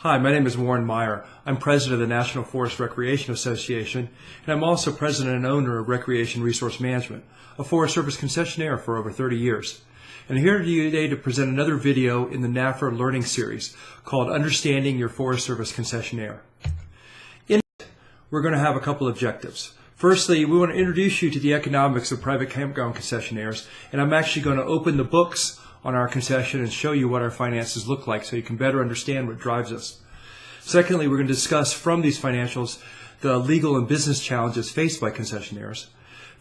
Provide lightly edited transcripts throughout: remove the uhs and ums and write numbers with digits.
Hi, my name is Warren Meyer. I'm president of the National Forest Recreation Association, and I'm also president and owner of Recreation Resource Management, a Forest Service concessionaire for over 30 years. And I'm here today to present another video in the NAFRA Learning Series called Understanding Your Forest Service Concessionaire. In it, we're going to have a couple objectives. Firstly, we want to introduce you to the economics of private campground concessionaires, and I'm actually going to open the books on our concession and show you what our finances look like so you can better understand what drives us. Secondly, we're going to discuss from these financials the legal and business challenges faced by concessionaires.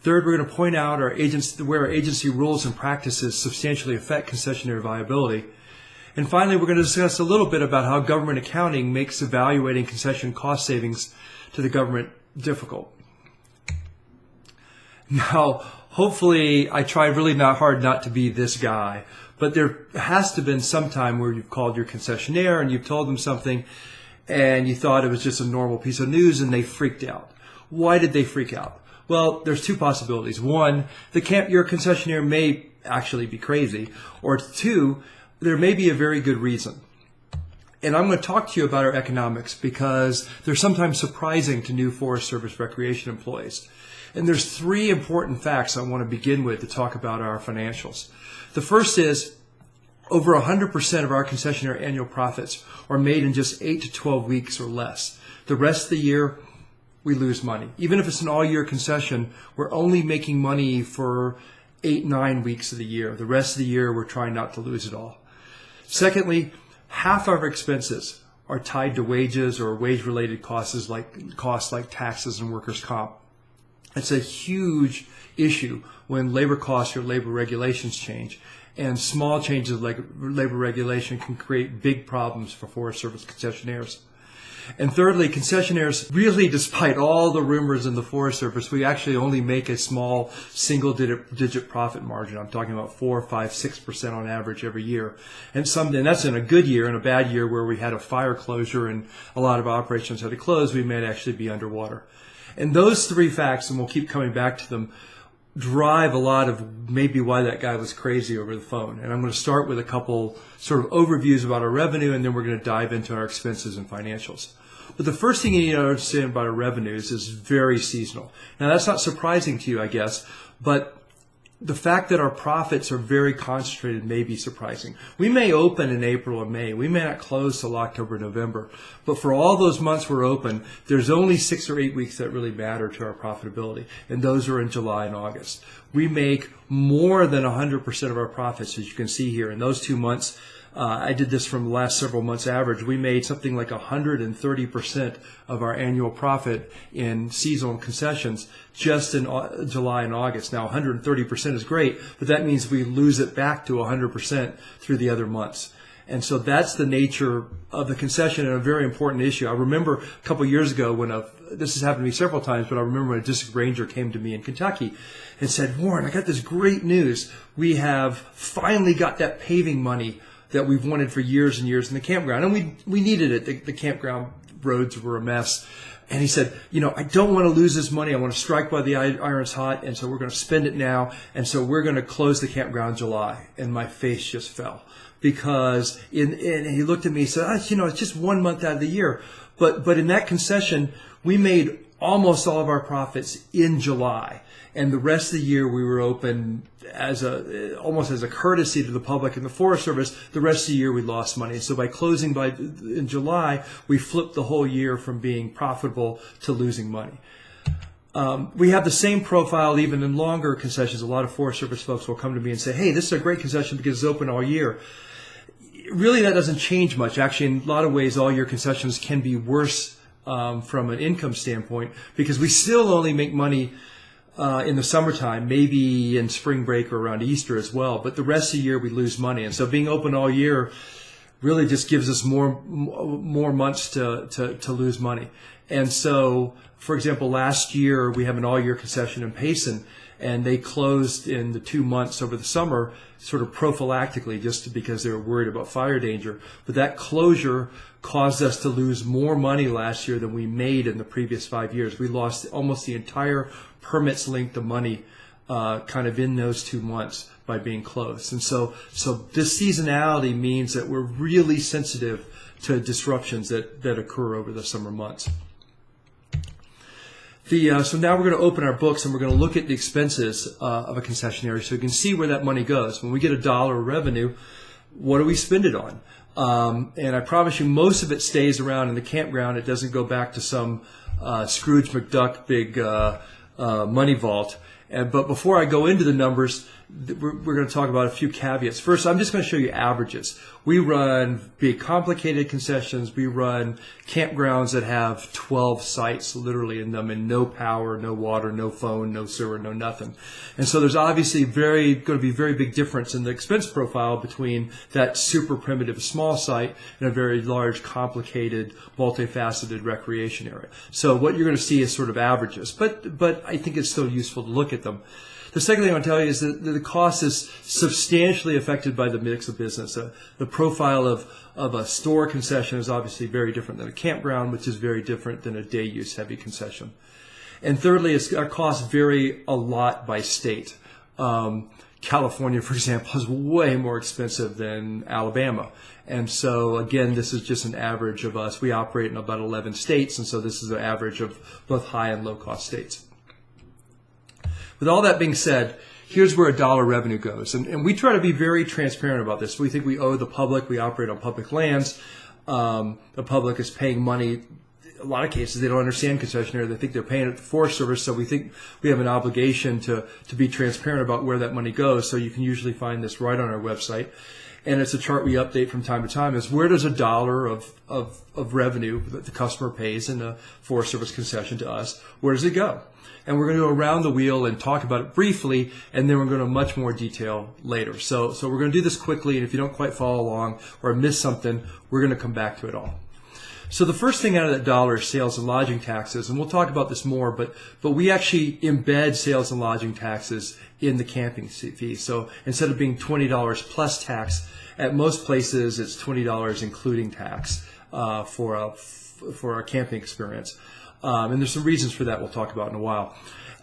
Third, we're going to point out where our agency rules and practices substantially affect concessionaire viability. And finally, we're going to discuss a little bit about how government accounting makes evaluating concession cost savings to the government difficult. Now, hopefully, I tried really not hard not to be this guy, but there has to have been some time where you've called your concessionaire and you've told them something and you thought it was just a normal piece of news and they freaked out. Why did they freak out? Well, there's two possibilities. One, your concessionaire may actually be crazy, or two, there may be a very good reason. And I'm going to talk to you about our economics because they're sometimes surprising to new Forest Service recreation employees. And there's three important facts I want to begin with to talk about our financials. The first is over 100% of our concessionaire annual profits are made in just 8 to 12 weeks or less. The rest of the year, we lose money. Even if it's an all-year concession, we're only making money for 8-9 weeks of the year. The rest of the year, we're trying not to lose it all. Secondly, half of our expenses are tied to wages or wage-related costs like taxes and workers' comp. It's a huge issue when labor costs or labor regulations change. And small changes like labor regulation can create big problems for Forest Service concessionaires. And thirdly, concessionaires, really despite all the rumors in the Forest Service, we actually only make a small single-digit profit margin. I'm talking about 4, 5, 6% on average every year. And that's in a good year. In a bad year where we had a fire closure and a lot of operations had to close, we may actually be underwater. And those three facts, and we'll keep coming back to them, drive a lot of maybe why that guy was crazy over the phone. And I'm going to start with a couple sort of overviews about our revenue, and then we're going to dive into our expenses and financials. But the first thing you need to understand about our revenues is very seasonal. Now, that's not surprising to you, I guess, but the fact that our profits are very concentrated may be surprising. We may open in April or May. We may not close till October, November. But for all those months we're open, there's only 6 or 8 weeks that really matter to our profitability, and those are in July and August. We make more than 100% of our profits, as you can see here. In those 2 months, I did this from the last several months average. We made something like 130% of our annual profit in seasonal concessions just in July and August. Now, 130% is great, but that means we lose it back to 100% through the other months. And so that's the nature of the concession and a very important issue. I remember a couple of years ago when this has happened to me several times, but I remember when a district ranger came to me in Kentucky and said, "Warren, I got this great news. We have finally got that paving money that we've wanted for years and years in the campground." And we needed it. The campground roads were a mess. And he said, I don't want to lose this money. I want to strike while the iron's hot. And so we're going to spend it now. And so we're going to close the campground in July. And my face just fell because and he looked at me and said, it's just 1 month out of the year. But in that concession, we made almost all of our profits in July. And the rest of the year we were open almost as a courtesy to the public and the Forest Service. The rest of the year we lost money. So by closing in July, we flipped the whole year from being profitable to losing money. We have the same profile even in longer concessions. A lot of Forest Service folks will come to me and say, "Hey, this is a great concession because it's open all year." Really, that doesn't change much. Actually, in a lot of ways, all year concessions can be worse from an income standpoint because we still only make money in the summertime, maybe in spring break or around Easter as well. But the rest of the year we lose money. And so being open all year really just gives us more months to lose money. And so, for example, last year we have an all-year concession in Payson, and they closed in the 2 months over the summer sort of prophylactically just because they were worried about fire danger. But that closure caused us to lose more money last year than we made in the previous 5 years. We lost almost the entire permits linked to money kind of in those 2 months by being closed. And so this seasonality means that we're really sensitive to disruptions that occur over the summer months. So now we're going to open our books and we're going to look at the expenses of a concessionary so you can see where that money goes. When we get $1 of revenue, what do we spend it on? And I promise you most of it stays around in the campground. It doesn't go back to some Scrooge McDuck big money vault. But before I go into the numbers, we're going to talk about a few caveats. First, I'm just going to show you averages. We run big complicated concessions. We run campgrounds that have 12 sites literally in them and no power, no water, no phone, no sewer, no nothing. And so there's obviously going to be very big difference in the expense profile between that super primitive small site and a very large, complicated, multifaceted recreation area. So what you're going to see is sort of averages, but I think it's still useful to look at them. The second thing I want to tell you is that the cost is substantially affected by the mix of business. The profile of a store concession is obviously very different than a campground, which is very different than a day-use heavy concession. And thirdly, our costs vary a lot by state. California, for example, is way more expensive than Alabama. And so, again, this is just an average of us. We operate in about 11 states, and so this is an average of both high and low-cost states. With all that being said, here's where $1 revenue goes. And we try to be very transparent about this. We think we owe the public. We operate on public lands. The public is paying money. A lot of cases, they don't understand concessionaire. They think they're paying it to the Forest Service. So we think we have an obligation to be transparent about where that money goes. So you can usually find this right on our website. And it's a chart we update from time to time, is where does $1 of revenue that the customer pays in the Forest Service concession to us, where does it go? And we're going to go around the wheel and talk about it briefly, and then we're going to much more detail later. So we're going to do this quickly, and if you don't quite follow along or miss something, we're going to come back to it all. So the first thing out of that dollar is sales and lodging taxes, and we'll talk about this more, but we actually embed sales and lodging taxes in the camping fee. So instead of being $20 plus tax, at most places it's $20 including tax for our camping experience. And there's some reasons for that we'll talk about in a while.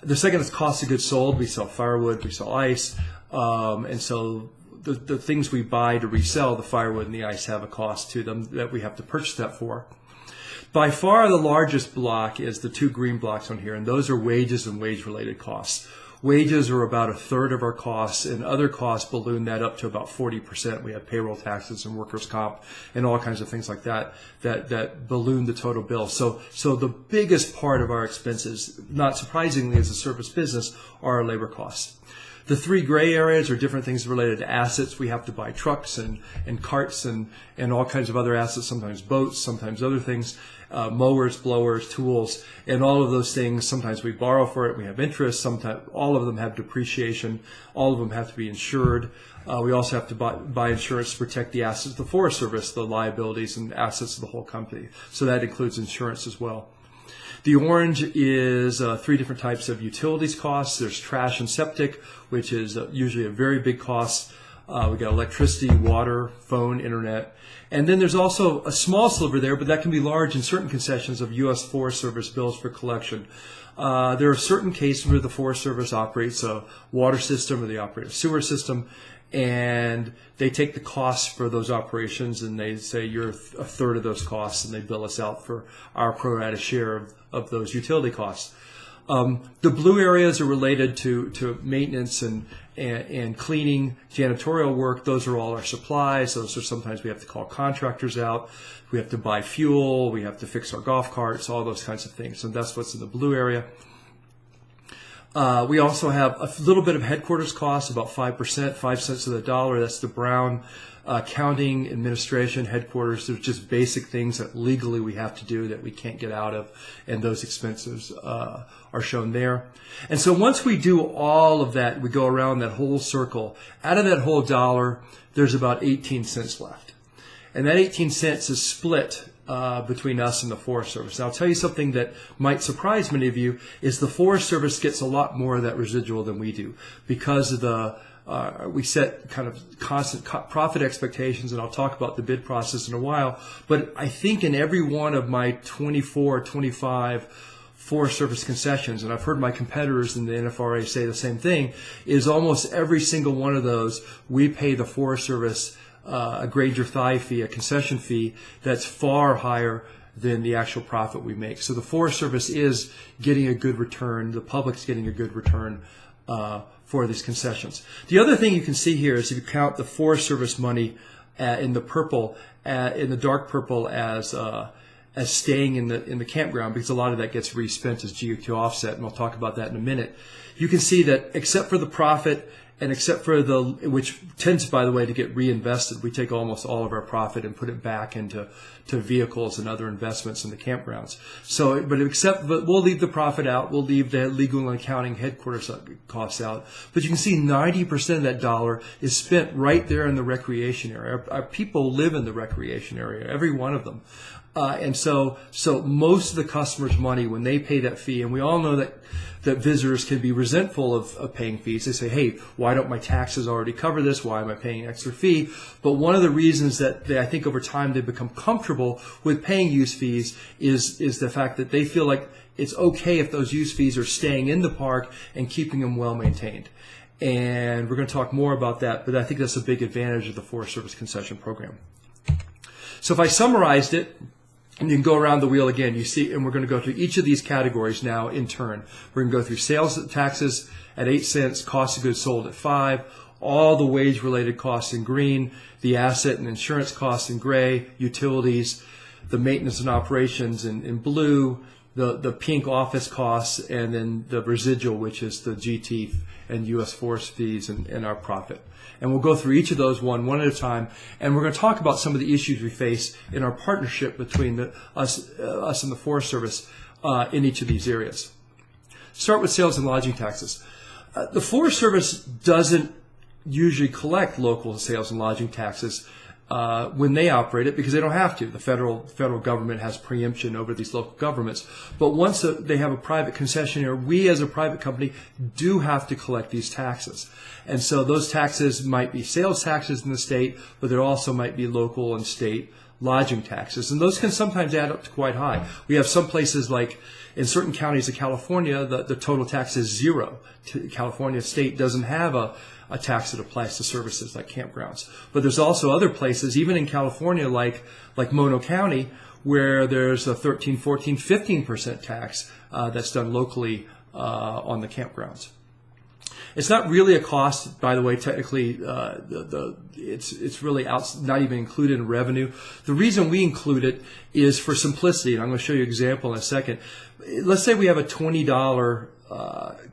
The second is cost of goods sold. We sell firewood, we sell ice, and so the things we buy to resell, the firewood and the ice, have a cost to them that we have to purchase that for. By far the largest block is the two green blocks on here, and those are wages and wage-related costs. Wages are about a third of our costs, and other costs balloon that up to about 40%. We have payroll taxes and workers' comp and all kinds of things like that balloon the total bill. So the biggest part of our expenses, not surprisingly as a service business, are our labor costs. The three gray areas are different things related to assets. We have to buy trucks and carts and all kinds of other assets, sometimes boats, sometimes other things, mowers, blowers, tools, and all of those things. Sometimes we borrow for it. We have interest. Sometimes all of them have depreciation. All of them have to be insured. We also have to buy insurance to protect the assets of the Forest Service, the liabilities and assets of the whole company. So that includes insurance as well. The orange is three different types of utilities costs. There's trash and septic, which is usually a very big cost. We got electricity, water, phone, internet. And then there's also a small sliver there, but that can be large in certain concessions of U.S. Forest Service bills for collection. There are certain cases where the Forest Service operates a water system or they operate a sewer system, and they take the costs for those operations and they say you're a third of those costs, and they bill us out for our pro rata share of those utility costs. The blue areas are related to maintenance and cleaning, janitorial work. Those are all our supplies. Those are sometimes we have to call contractors out. We have to buy fuel. We have to fix our golf carts, all those kinds of things. So that's what's in the blue area. We also have a little bit of headquarters costs, about 5%, 5 cents of the dollar. That's the brown. Accounting, administration, headquarters. There's just basic things that legally we have to do that we can't get out of, and those expenses are shown there. And so once we do all of that, we go around that whole circle. Out of that whole dollar, there's about 18 cents left. And that 18 cents is split between us and the Forest Service. Now, I'll tell you something that might surprise many of you, is the Forest Service gets a lot more of that residual than we do because of we set kind of constant profit expectations, and I'll talk about the bid process in a while. But I think in every one of my 24, 25 Forest Service concessions, and I've heard my competitors in the NFRA say the same thing, is almost every single one of those we pay the Forest Service a grade your thigh fee, a concession fee that's far higher than the actual profit we make. So the Forest Service is getting a good return. The public's getting a good return for these concessions. The other thing you can see here is if you count the Forest Service money in the purple, in the dark purple as staying in the campground, because a lot of that gets re-spent as GO2 offset, and we'll talk about that in a minute. You can see that except for the profit and except for which tends, by the way, to get reinvested, we take almost all of our profit and put it back into vehicles and other investments in the campgrounds. So, but we'll leave the profit out. We'll leave the legal and accounting headquarters costs out. But you can see 90% of that dollar is spent right there in the recreation area. Our people live in the recreation area, every one of them. And so most of the customers' money, when they pay that fee, and we all know that visitors can be resentful of paying fees. They say, hey, why don't my taxes already cover this? Why am I paying an extra fee? But one of the reasons that I think over time they become comfortable with paying use fees is the fact that they feel like it's okay if those use fees are staying in the park and keeping them well maintained. And we're going to talk more about that, but I think that's a big advantage of the Forest Service concession program. So if I summarized it, and you can go around the wheel again, you see, and we're going to go through each of these categories now in turn. We're going to go through sales taxes at 8 cents, cost of goods sold at 5, all the wage-related costs in green, the asset and insurance costs in gray, utilities, the maintenance and operations in blue, the pink office costs, and then the residual, which is the GT and U.S. Forest fees and our profit. And we'll go through each of those one at a time, and we're going to talk about some of the issues we face in our partnership between us and the Forest Service in each of these areas. Start with sales and lodging taxes. The Forest Service doesn't usually collect local sales and lodging taxes when they operate it, because they don't have to. The federal government has preemption over these local governments. But once they have a private concessionaire, we as a private company do have to collect these taxes. And so those taxes might be sales taxes in the state, but there also might be local and state lodging taxes. And those can sometimes add up to quite high. We have some places like in certain counties of California, the total tax is zero. California state doesn't have a tax that applies to services like campgrounds. But there's also other places, even in California, like Mono County, where there's a 13, 14, 15% tax that's done locally on the campgrounds. It's not really a cost, by the way. Technically, it's really not even included in revenue. The reason we include it is for simplicity, and I'm going to show you an example in a second. Let's say we have a $20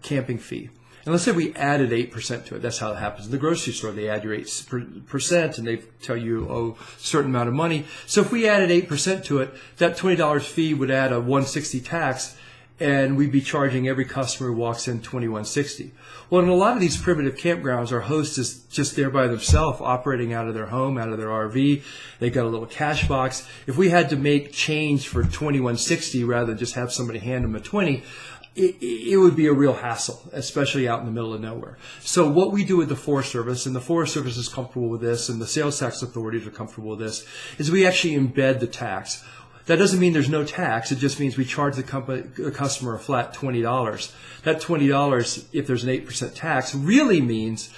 camping fee. And let's say we added 8% to it. That's how it happens in the grocery store. They add your 8% and they tell you owe a certain amount of money. So if we added 8% to it, that $20 fee would add a $160 tax, and we'd be charging every customer who walks in $21.60. Well, in a lot of these primitive campgrounds, our host is just there by themselves, operating out of their home, out of their RV. They've got a little cash box. If we had to make change for $21.60 rather than just have somebody hand them a $20, it would be a real hassle, especially out in the middle of nowhere. So what we do with the Forest Service, and the Forest Service is comfortable with this, and the sales tax authorities are comfortable with this, is we actually embed the tax. That doesn't mean there's no tax. It just means we charge the customer a flat $20. That $20, if there's an 8% tax, really means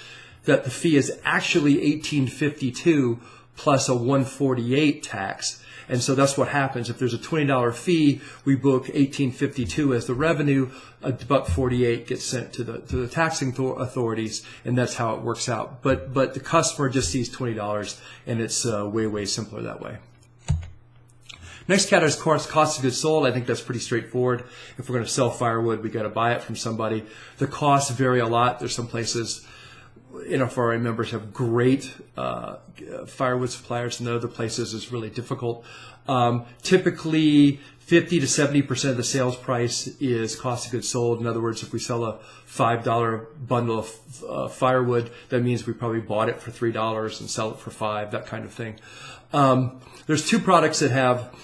that the fee is actually $18.52 plus a $148 tax. And so that's what happens. If there's a $20 fee, we book $18.52 as the revenue. $1.48 gets sent to the taxing authorities, and that's how it works out. But the customer just sees $20, and it's way simpler that way. Next category is cost of goods sold. I think that's pretty straightforward. If we're going to sell firewood, we got to buy it from somebody. The costs vary a lot. There's some places, NFRA members have great firewood suppliers, and other places is really difficult. Typically, 50 to 70% of the sales price is cost of goods sold. In other words, if we sell a $5 bundle of firewood, that means we probably bought it for $3 and sell it for $5, that kind of thing. There's two products that have,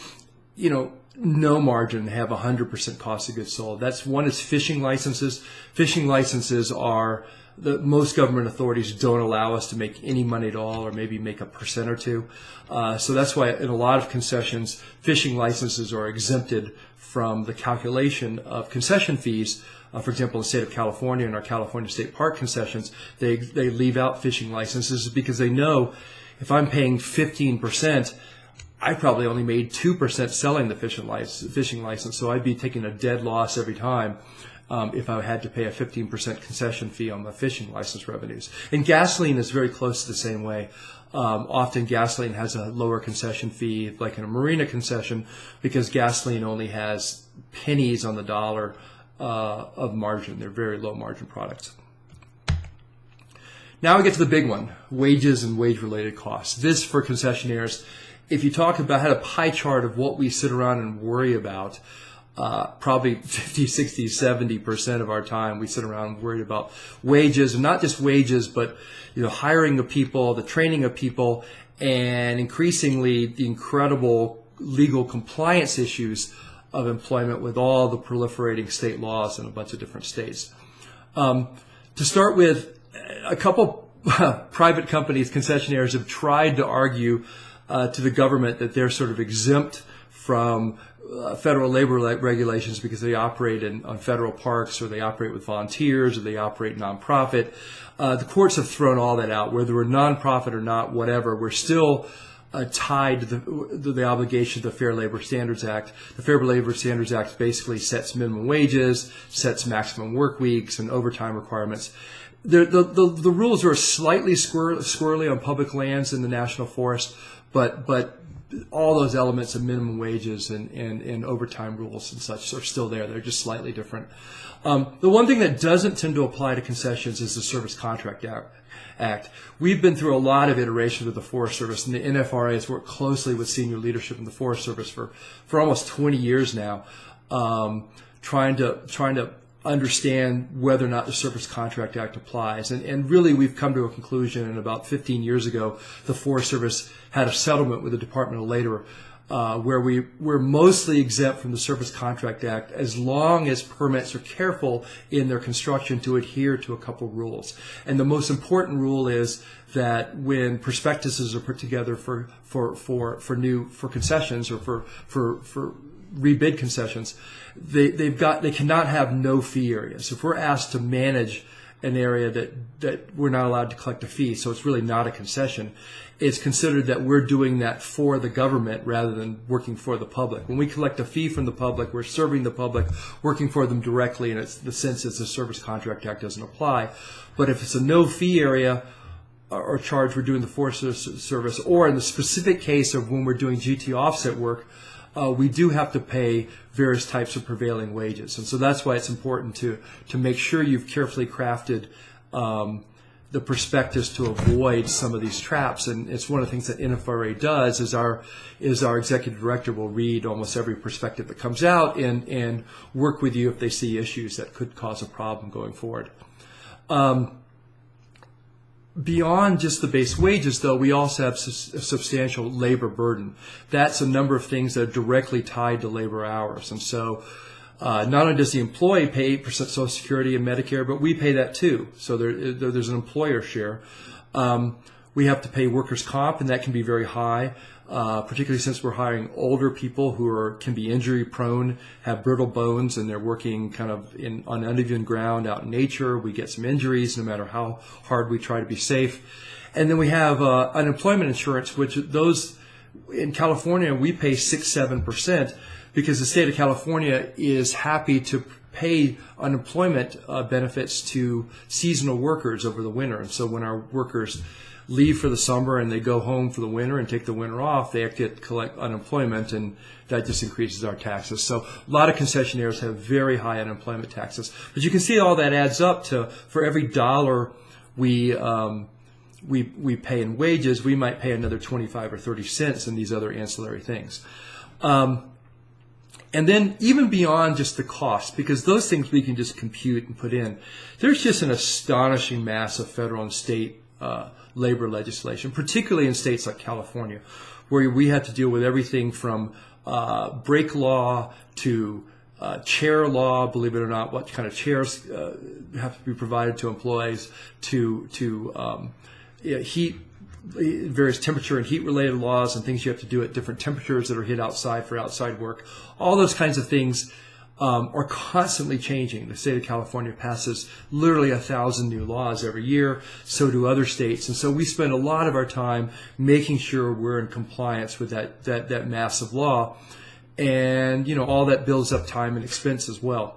no margin, have 100% cost of goods sold. One is fishing licenses. Fishing licenses are most government authorities don't allow us to make any money at all, or maybe make 1% or 2%. So that's why in a lot of concessions, fishing licenses are exempted from the calculation of concession fees. For example, in the state of California, in our California State Park concessions, they leave out fishing licenses because they know if I'm paying 15%, I probably only made 2% selling the fishing license, so I'd be taking a dead loss every time if I had to pay a 15% concession fee on my fishing license revenues. And gasoline is very close to the same way. Often gasoline has a lower concession fee, like in a marina concession, because gasoline only has pennies on the dollar of margin. They're very low margin products. Now we get to the big one, wages and wage-related costs. This, for concessionaires, if you talk about, had a pie chart of what we sit around and worry about, probably 50, 60, 70% of our time we sit around worried about wages, and not just wages, but hiring of people, the training of people, and increasingly the incredible legal compliance issues of employment with all the proliferating state laws in a bunch of different states. To start with, a couple private companies, concessionaires, have tried to argue to the government that they're sort of exempt from federal labor regulations because they operate on federal parks, or they operate with volunteers, or they operate nonprofit. The courts have thrown all that out. Whether we're nonprofit or not, whatever, we're still tied to the obligation of the Fair Labor Standards Act. The Fair Labor Standards Act basically sets minimum wages, sets maximum work weeks, and overtime requirements. The rules are slightly squirrely on public lands in the national forest, but all those elements of minimum wages and overtime rules and such are still there. They're just slightly different. The one thing that doesn't tend to apply to concessions is the Service Contract Act. We've been through a lot of iterations with the Forest Service, and the NFRA has worked closely with senior leadership in the Forest Service for almost 20 years now, trying to understand whether or not the Service Contract Act applies. And really, we've come to a conclusion, and about 15 years ago, the Forest Service had a settlement with the Department of Labor where we're mostly exempt from the Service Contract Act as long as permits are careful in their construction to adhere to a couple rules. And the most important rule is that when prospectuses are put together for concessions, or for rebid concessions, they cannot have no fee areas. If we're asked to manage an area that we're not allowed to collect a fee, so it's really not a concession, it's considered that we're doing that for the government rather than working for the public. When we collect a fee from the public, we're serving the public, working for them directly, and it's the sense that the Service Contract Act doesn't apply. But if it's a no fee area or charge we're doing the Forest Service, or in the specific case of when we're doing GT offset work, we do have to pay various types of prevailing wages. And so that's why it's important to make sure you've carefully crafted the prospectus to avoid some of these traps. And it's one of the things that NFRA does is our executive director will read almost every prospectus that comes out and work with you if they see issues that could cause a problem going forward. Beyond just the base wages, though, we also have a substantial labor burden. That's a number of things that are directly tied to labor hours. And so not only does the employee pay 8% Social Security and Medicare, but we pay that too. So there's an employer share. We have to pay workers' comp, and that can be very high, particularly since we're hiring older people who can be injury prone, have brittle bones, and they're working kind of on uneven ground out in nature. We get some injuries no matter how hard we try to be safe. And then we have unemployment insurance, which those in California we pay 6-7% because the state of California is happy to pay unemployment benefits to seasonal workers over the winter. And so when our workers leave for the summer and they go home for the winter and take the winter off, they have to collect unemployment, and that just increases our taxes. So a lot of concessionaires have very high unemployment taxes. But you can see all that adds up to, for every dollar we pay in wages, we might pay another 25 or 30 cents in these other ancillary things. And then even beyond just the cost, because those things we can just compute and put in, there's just an astonishing mass of federal and state labor legislation, particularly in states like California, where we had to deal with everything from break law to chair law, believe it or not, what kind of chairs have to be provided to employees, to heat, various temperature and heat related laws and things you have to do at different temperatures that are hit outside for outside work. All those kinds of things are constantly changing. The state of California passes literally 1,000 new laws every year. So do other states. And so we spend a lot of our time making sure we're in compliance with that massive law. And, all that builds up time and expense as well.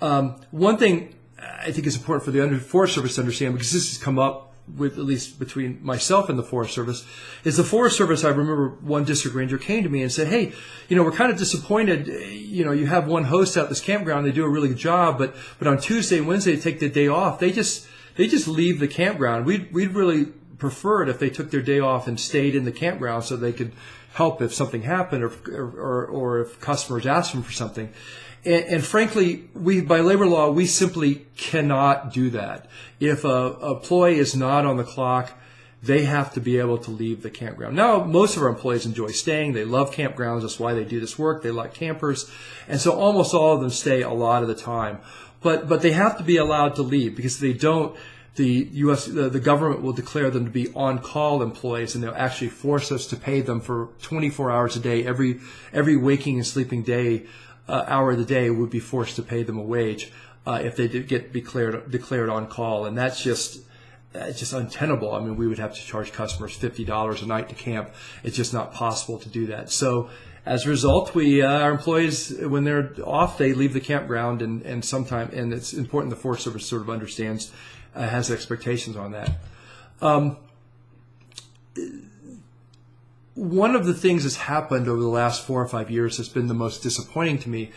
One thing I think is important for the Forest Service to understand, because this has come up with, at least between myself and the Forest Service, is the Forest Service. I remember one district ranger came to me and said, "Hey, we're kind of disappointed. You have one host out at this campground. They do a really good job, but on Tuesday and Wednesday they take the day off. They just leave the campground. We'd really prefer it if they took their day off and stayed in the campground so they could help if something happened or if customers asked them for something." And frankly, by labor law, we simply cannot do that. If a employee is not on the clock, they have to be able to leave the campground. Now, most of our employees enjoy staying. They love campgrounds. That's why they do this work. They like campers. And so almost all of them stay a lot of the time. But they have to be allowed to leave, because if they don't, the government will declare them to be on-call employees, and they'll actually force us to pay them for 24 hours a day. Every waking and sleeping hour of the day would be forced to pay them a wage if they did get declared on call, and that's just untenable. I mean, we would have to charge customers $50 a night to camp. It's just not possible to do that. So as a result, our employees, when they're off, they leave the campground, and it's important the Forest Service sort of understands, has expectations on that. One of the things that's happened over the last 4 or 5 years that's been the most disappointing to me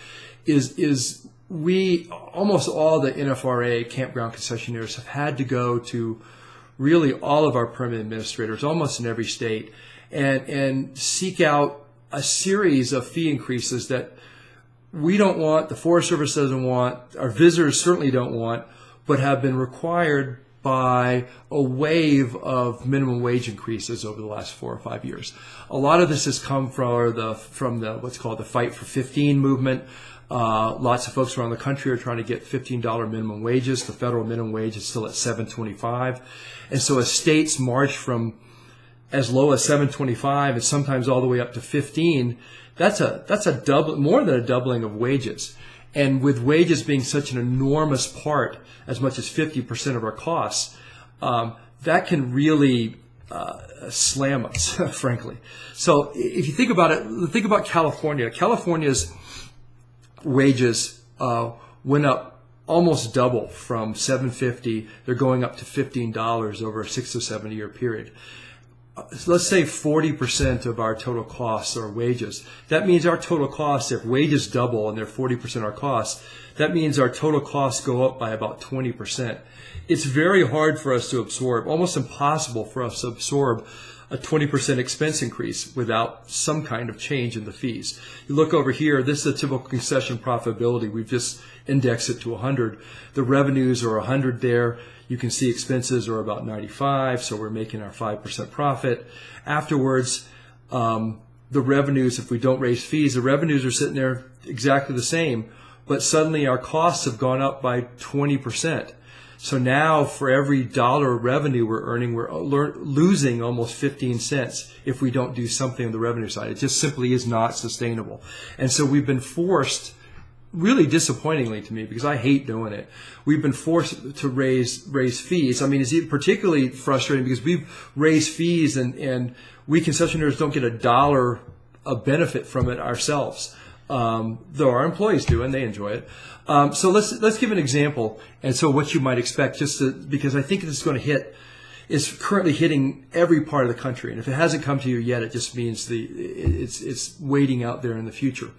is almost all the NFRA campground concessionaires have had to go to really all of our permit administrators, almost in every state, and seek out a series of fee increases that we don't want, the Forest Service doesn't want, our visitors certainly don't want, but have been required by a wave of minimum wage increases over the last 4 or 5 years. A lot of this has come from the what's called the Fight for 15 movement. Lots of folks around the country are trying to get $15 minimum wages. The federal minimum wage is still at $7.25, and so as states march from as low as $7.25 and sometimes all the way up to $15, that's a more than a doubling of wages. And with wages being such an enormous part, as much as 50% of our costs, that can really slam us, frankly. So if you think about it, think about California. California's wages went up almost double from $7.50. They're going up to $15 over a 6 to 7 year period. So let's say 40% of our total costs are wages. That means our total costs, if wages double and they're 40% our costs, that means our total costs go up by about 20%. It's very hard for us to absorb, almost impossible for us to absorb a 20% expense increase without some kind of change in the fees. You look over here, this is a typical concession profitability. We've just indexed it to 100. The revenues are 100 there. You can see expenses are about 95, so we're making our 5% profit. Afterwards, the revenues, if we don't raise fees, the revenues are sitting there exactly the same, but suddenly our costs have gone up by 20%. So now for every dollar of revenue we're earning, we're losing almost 15 cents if we don't do something on the revenue side. It just simply is not sustainable. And so we've been forced, really disappointingly to me, because I hate doing it, we've been forced to raise fees. I mean, it's particularly frustrating because we've raised fees and we concessionaires don't get a dollar of benefit from it ourselves, though our employees do and they enjoy it. So let's give an example. And so what you might expect, because I think this is going to hit, is currently hitting every part of the country. And if it hasn't come to you yet, it just means it's waiting out there in the future.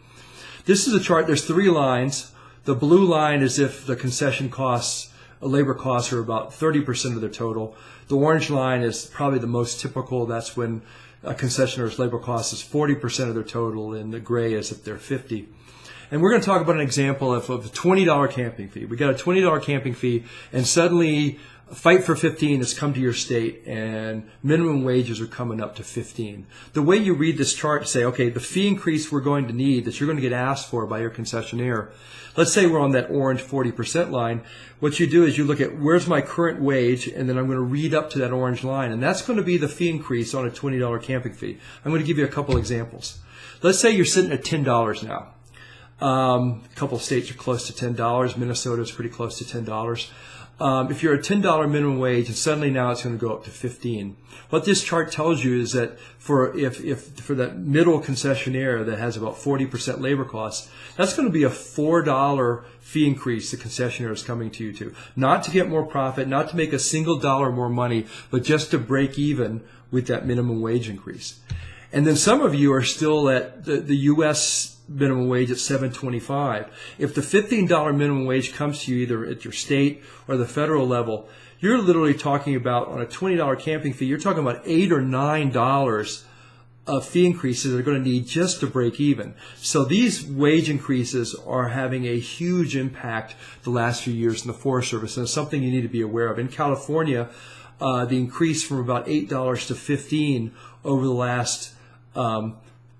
This is a chart. There's 3 lines. The blue line is if the concession costs, labor costs are about 30% of their total. The orange line is probably the most typical. That's when a concessionaire's labor cost is 40% of their total, and the gray is if they're 50. And we're going to talk about an example of a $20 camping fee. We got a $20 camping fee, and suddenly Fight for 15 has come to your state, and minimum wages are coming up to 15. The way you read this chart, say, okay, the fee increase we're going to need, that you're going to get asked for by your concessionaire, let's say we're on that orange 40% line. What you do is you look at where's my current wage, and then I'm going to read up to that orange line, and that's going to be the fee increase on a $20 camping fee. I'm going to give you a couple examples. Let's say you're sitting at $10 now. A couple of states are close to $10. Minnesota is pretty close to $10. If you're a $10 minimum wage, and suddenly now it's going to go up to 15. What this chart tells you is that for that middle concessionaire that has about 40% labor costs, that's going to be a $4 fee increase the concessionaire is coming to you to. Not to get more profit, not to make a single dollar more money, but just to break even with that minimum wage increase. And then some of you are still at the U.S. minimum wage at $7.25. If the $15 minimum wage comes to you either at your state or the federal level, you're literally talking about, on a $20 camping fee, you're talking about $8 or $9 of fee increases they're going to need just to break even. So these wage increases are having a huge impact the last few years in the Forest Service, and it's something you need to be aware of. In California, the increase from about $8 to $15 over the last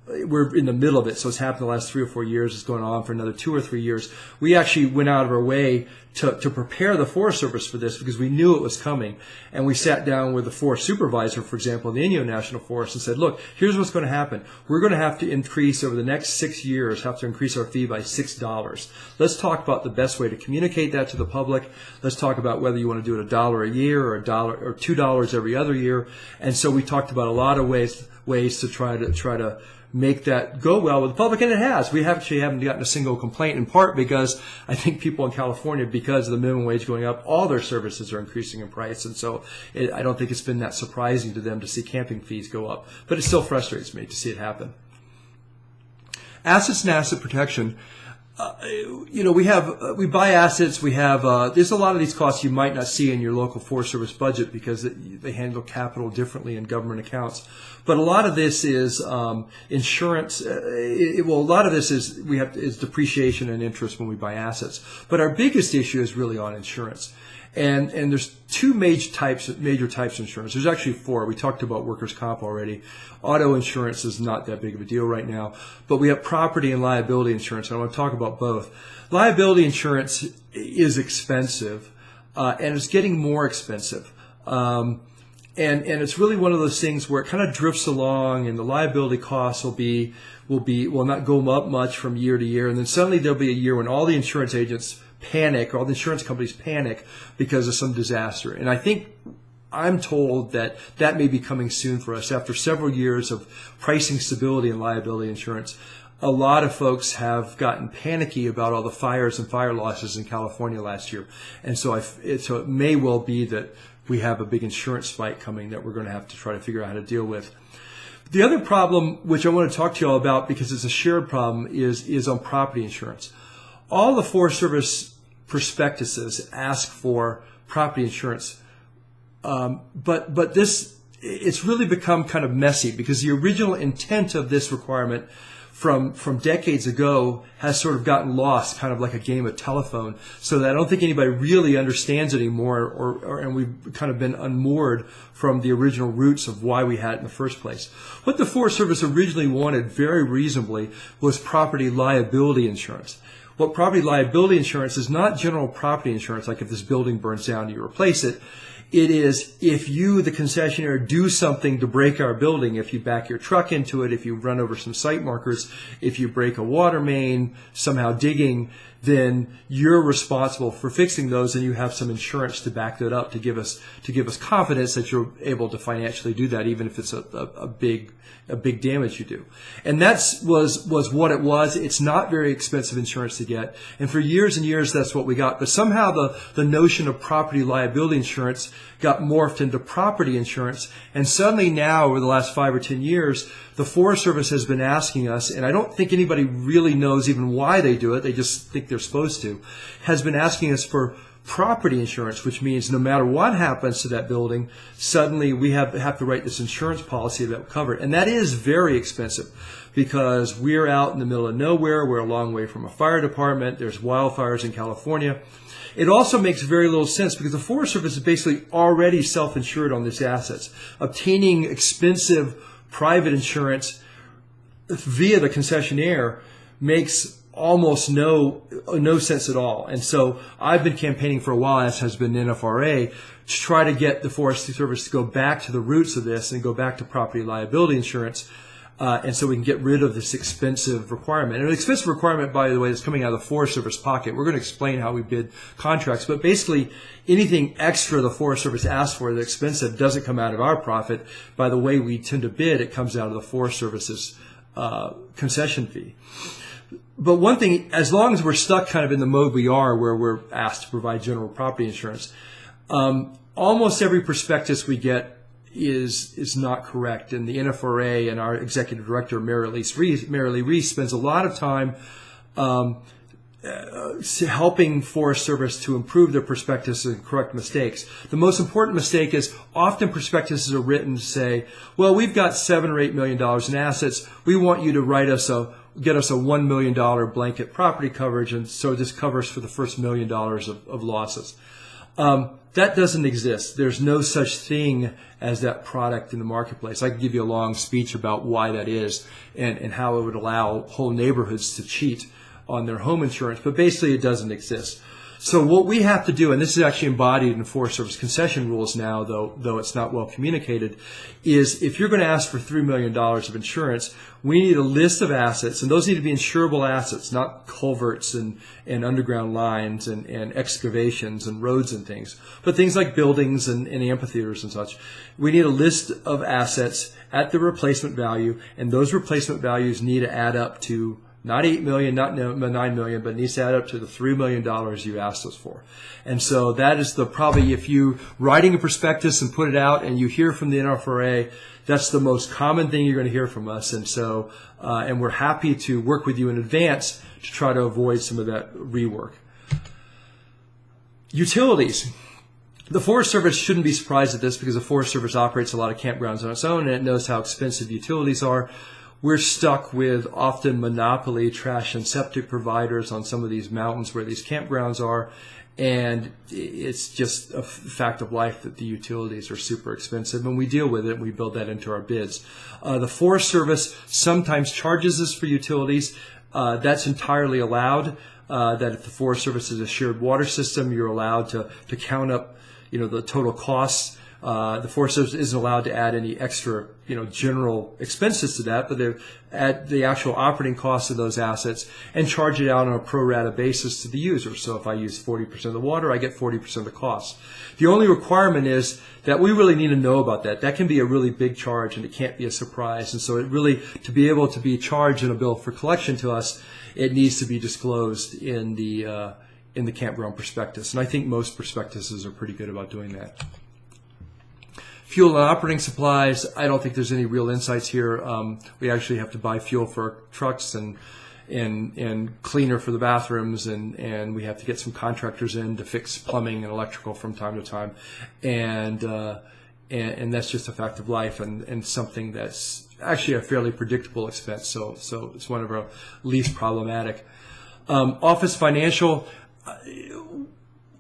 we're in the middle of it, so it's happened the last 3 or 4 years. It's going on for another 2 or 3 years. We actually went out of our way to prepare the Forest Service for this because we knew it was coming. And we sat down with the forest supervisor, for example, in the Inyo National Forest, and said, look, here's what's going to happen. We're going to have to increase over the next 6 years, have to increase our fee by $6. Let's talk about the best way to communicate that to the public. Let's talk about whether you want to do it $1 a year or $1 or $2 every other year. And so we talked about a lot of ways to try to make that go well with the public, and it has. We actually haven't gotten a single complaint, in part because I think people in California, because of the minimum wage going up, all their services are increasing in price, and so I don't think it's been that surprising to them to see camping fees go up. But it still frustrates me to see it happen. Assets and asset protection. We buy assets. There's a lot of these costs you might not see in your local Forest Service budget because they handle capital differently in government accounts. But a lot of this is insurance. A lot of this is depreciation and interest when we buy assets. But our biggest issue is really on insurance. And there's two major types of insurance. There's actually 4. We talked about workers' comp already. Auto insurance is not that big of a deal right now, but we have property and liability insurance. And I want to talk about both. Liability insurance is expensive, and it's getting more expensive. And it's really one of those things where it kind of drifts along, and the liability costs will not go up much from year to year, and then suddenly there'll be a year when all the insurance agents panic, all the insurance companies panic because of some disaster. And I think I'm told that may be coming soon for us. After several years of pricing stability in liability insurance, a lot of folks have gotten panicky about all the fires and fire losses in California last year. And so it may well be that we have a big insurance spike coming that we're going to have to try to figure out how to deal with. The other problem, which I want to talk to you all about because it's a shared problem, is on property insurance. All the Forest Service prospectuses ask for property insurance, but it's really become kind of messy because the original intent of this requirement from decades ago has sort of gotten lost, kind of like a game of telephone, so that I don't think anybody really understands it anymore, and we've kind of been unmoored from the original roots of why we had it in the first place. What the Forest Service originally wanted, very reasonably, was property liability insurance. What property liability insurance is not general property insurance, like if this building burns down, you replace it. It is if you, the concessionaire, do something to break our building, if you back your truck into it, if you run over some site markers, if you break a water main, somehow digging, then you're responsible for fixing those, and you have some insurance to back that up to give us confidence that you're able to financially do that, even if it's a big damage you do. And that was what it was. It's not very expensive insurance to get, and for years and years that's what we got. But somehow the notion of property liability insurance got morphed into property insurance, and suddenly now, over the last 5 or 10 years, the Forest Service has been asking us, and I don't think anybody really knows even why they do it, they just think they're supposed to, has been asking us for property insurance, which means no matter what happens to that building, suddenly we have to write this insurance policy that will cover it. And that is very expensive because we're out in the middle of nowhere, we're a long way from a fire department, there's wildfires in California. It also makes very little sense because the Forest Service is basically already self-insured on these assets. Obtaining expensive private insurance via the concessionaire makes almost no sense at all. And so I've been campaigning for a while, as has been NFRA, to try to get the Forest Service to go back to the roots of this and go back to property liability insurance. And so we can get rid of this expensive requirement. And an expensive requirement, by the way, is coming out of the Forest Service pocket. We're going to explain how we bid contracts, but basically anything extra the Forest Service asks for that's expensive doesn't come out of our profit. By the way we tend to bid, it comes out of the Forest Service's concession fee. But one thing, as long as we're stuck kind of in the mode we are, where we're asked to provide general property insurance, almost every prospectus we get is not correct. And the NFRA and our executive director, Mary Lee Reese, spends a lot of time helping Forest Service to improve their prospectus and correct mistakes. The most important mistake is often prospectuses are written to say, well, we've got $7 or $8 million in assets. We want you to get us a $1 million blanket property coverage, and so this covers for the first $1 million of losses. That doesn't exist. There's no such thing as that product in the marketplace. I could give you a long speech about why that is and how it would allow whole neighborhoods to cheat on their home insurance, but basically it doesn't exist. So what we have to do, and this is actually embodied in Forest Service concession rules now, though it's not well communicated, is if you're going to ask for $3 million of insurance, we need a list of assets, and those need to be insurable assets, not culverts and underground lines and excavations and roads and things, but things like buildings and amphitheaters and such. We need a list of assets at the replacement value, and those replacement values need to add up to not $8 million, not $9 million, but it needs to add up to the $3 million you asked us for. And so that is probably if you writing a prospectus and put it out and you hear from the NFRA, that's the most common thing you're going to hear from us. And so, and we're happy to work with you in advance to try to avoid some of that rework. Utilities. The Forest Service shouldn't be surprised at this because the Forest Service operates a lot of campgrounds on its own and it knows how expensive utilities are. We're stuck with often monopoly trash and septic providers on some of these mountains where these campgrounds are, and it's just a fact of life that the utilities are super expensive, and we deal with it and we build that into our bids. The Forest Service sometimes charges us for utilities. That's entirely allowed, that if the Forest Service is a shared water system, you're allowed to count up the total costs. The Forest Service isn't allowed to add any extra, general expenses to that, but they add the actual operating costs of those assets and charge it out on a pro rata basis to the user. So if I use 40% of the water, I get 40% of the cost. The only requirement is that we really need to know about that. That can be a really big charge and it can't be a surprise. And so it really, to be able to be charged in a bill for collection to us, it needs to be disclosed in the campground prospectus. And I think most prospectuses are pretty good about doing that. Fuel and operating supplies, I don't think there's any real insights here. We actually have to buy fuel for our trucks and cleaner for the bathrooms, and we have to get some contractors in to fix plumbing and electrical from time to time. And that's just a fact of life and something that's actually a fairly predictable expense. So it's one of our least problematic. Office financial.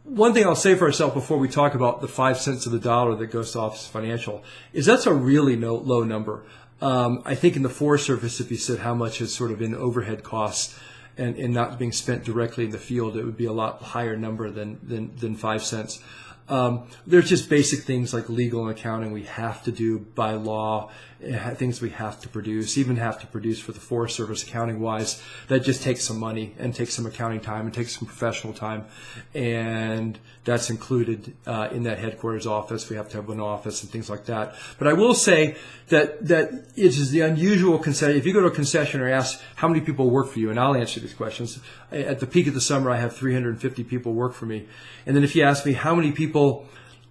One thing I'll say for ourselves before we talk about the 5 cents of the dollar that goes to Office Financial is that's a really low number. I think in the Forest Service, if you said how much is sort of in overhead costs and not being spent directly in the field, it would be a lot higher number than 5 cents. There's just basic things like legal and accounting we have to do by law, things we have to produce, even have to produce for the Forest Service accounting-wise. That just takes some money and takes some accounting time and takes some professional time, and that's included in that headquarters office. We have to have an office and things like that. But I will say that it is the unusual concession. If you go to a concessionaire and ask how many people work for you, and I'll answer these questions. At the peak of the summer, I have 350 people work for me. And then if you ask me how many people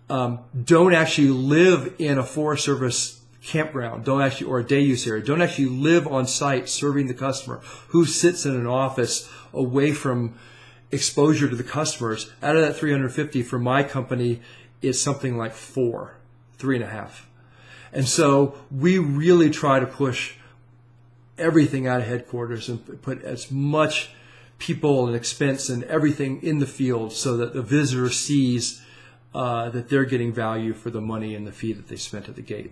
don't actually live in a Forest Service campground, or a day use area, don't actually live on site serving the customer, who sits in an office away from exposure to the customers, out of that 350 for my company, it's something like 3.5. And so we really try to push everything out of headquarters and put as much people and expense and everything in the field so that the visitor sees that they're getting value for the money and the fee that they spent at the gate.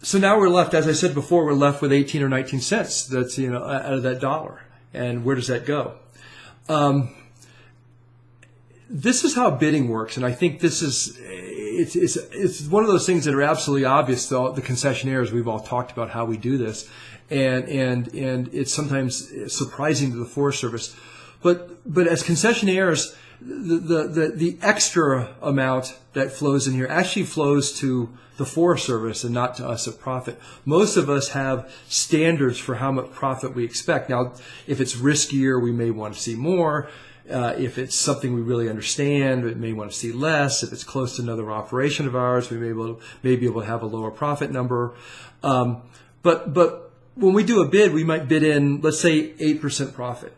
So now we're left, as I said before, we're left with 18 or 19 cents. That's out of that dollar. And where does that go? this is how bidding works, and I think this is it's one of those things that are absolutely obvious to all the concessionaires. We've all talked about how we do this, and it's sometimes surprising to the Forest Service, but as concessionaires, the extra amount that flows in here actually flows to the Forest Service and not to us at profit. Most of us have standards for how much profit we expect. Now, if it's riskier, we may want to see more. If it's something we really understand, we may want to see less. If it's close to another operation of ours, we may be able to have a lower profit number. But when we do a bid, we might bid in, let's say, 8% profit.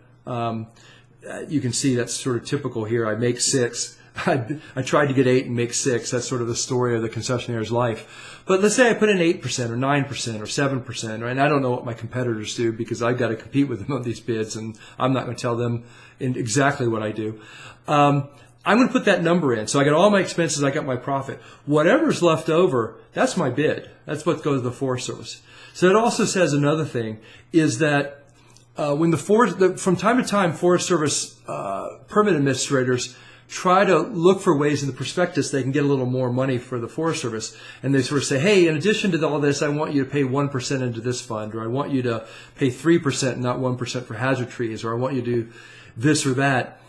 You can see that's sort of typical here. I make 6. I tried to get 8 and make 6. That's sort of the story of the concessionaire's life. But let's say I put in 8% or 9% or 7%, right? And I don't know what my competitors do because I've got to compete with them on these bids, and I'm not going to tell them exactly what I do. I'm going to put that number in. So I got all my expenses, I got my profit. Whatever's left over, that's my bid. That's what goes to the Forest Service. So it also says another thing is that when from time to time, Forest Service permit administrators try to look for ways in the prospectus they can get a little more money for the Forest Service. And they sort of say, hey, in addition to all this, I want you to pay 1% into this fund, or I want you to pay 3% and not 1% for hazard trees, or I want you to do this or that.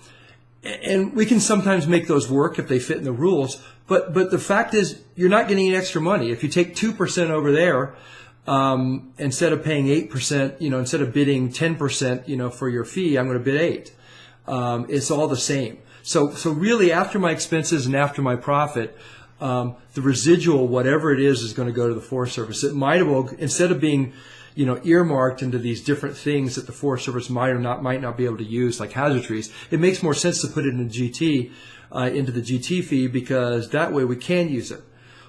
And we can sometimes make those work if they fit in the rules. But the fact is, you're not getting any extra money. If you take 2% over there, instead of paying 8%, instead of bidding 10%, for your fee, I'm going to bid 8. It's all the same. So really, after my expenses and after my profit, the residual, whatever it is going to go to the Forest Service. It might instead of being, earmarked into these different things that the Forest Service might not be able to use, like hazard trees, it makes more sense to put it in GT, into the GT fee, because that way we can use it.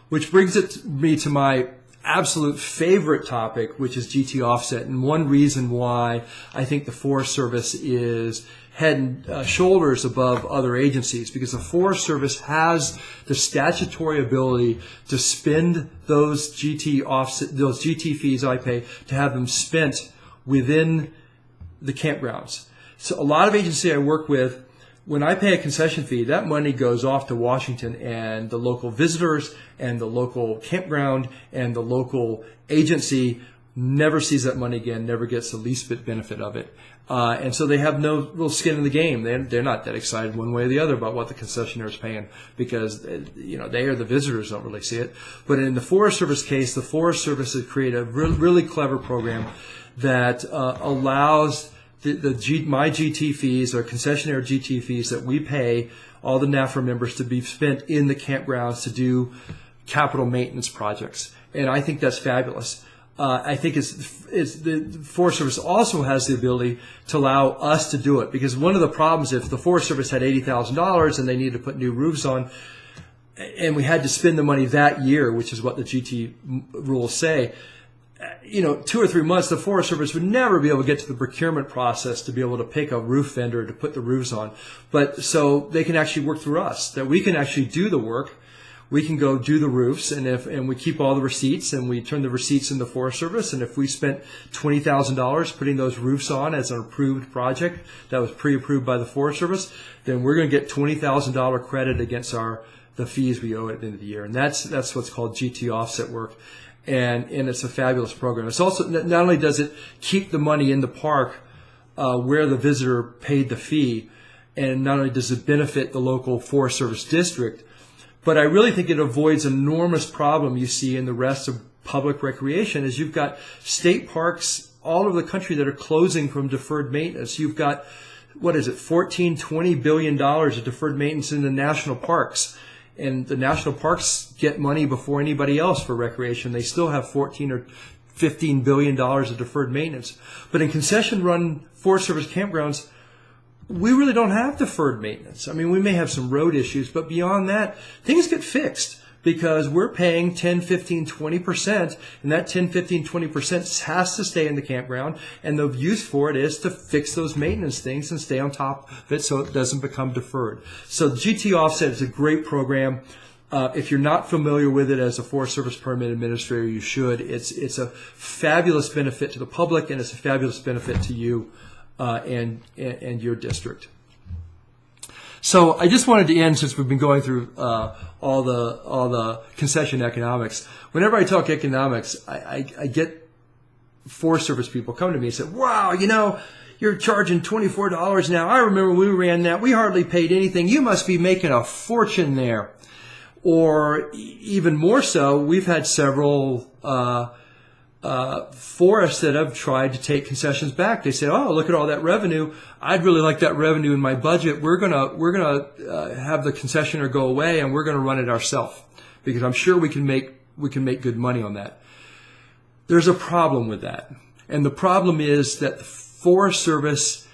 Which brings me to my absolute favorite topic, which is GT offset, and one reason why I think the Forest Service is head and shoulders above other agencies, because the Forest Service has the statutory ability to spend those GT fees I pay, to have them spent within the campgrounds. So a lot of agencies I work with, when I pay a concession fee, that money goes off to Washington, and the local visitors and the local campground and the local agency never sees that money again, never gets the least bit benefit of it. And so they have no real skin in the game. They're not that excited one way or the other about what the concessionaire is paying, because they or the visitors don't really see it. But in the Forest Service case, the Forest Service has created a really clever program that allows my GT fees, or concessionaire GT fees that we pay all the NAFRA members, to be spent in the campgrounds to do capital maintenance projects. And I think that's fabulous. I think the Forest Service also has the ability to allow us to do it, because one of the problems, if the Forest Service had $80,000 and they needed to put new roofs on, and we had to spend the money that year, which is what the GT rules say, 2 or 3 months, the Forest Service would never be able to get to the procurement process to be able to pick a roof vendor to put the roofs on. But so they can actually work through us, that we can actually do the work. We can go do the roofs, and we keep all the receipts, and we turn the receipts in the Forest Service. And if we spent $20,000 putting those roofs on as an approved project that was pre-approved by the Forest Service, then we're going to get $20,000 credit against the fees we owe at the end of the year. And that's what's called GT offset work. And it's a fabulous program. It's also, not only does it keep the money in the park where the visitor paid the fee, and not only does it benefit the local Forest Service district, but I really think it avoids an enormous problem you see in the rest of public recreation, is you've got state parks all over the country that are closing from deferred maintenance. You've got, $14-20 billion of deferred maintenance in the national parks. And the national parks get money before anybody else for recreation. They still have $14 or $15 billion of deferred maintenance. But in concession-run Forest Service campgrounds, we really don't have deferred maintenance. I mean, we may have some road issues, but beyond that, things get fixed, because we're paying 10, 15, 20%, and that 10, 15, 20% has to stay in the campground, and the use for it is to fix those maintenance things and stay on top of it so it doesn't become deferred. So GT Offset is a great program. If you're not familiar with it as a Forest Service permit administrator, you should. It's a fabulous benefit to the public, and it's a fabulous benefit to you and your district. So I just wanted to end, since we've been going through all the concession economics. Whenever I talk economics, I get Forest Service people come to me and say, "Wow, you're charging $24 now. I remember when we ran that, we hardly paid anything. You must be making a fortune there." Or even more so, we've had several forests that have tried to take concessions back. They say, "Oh, look at all that revenue. I'd really like that revenue in my budget. We're gonna have the concessionaire go away, and we're gonna run it ourselves because I'm sure we can make good money on that." There's a problem with that, and the problem is that the Forest Service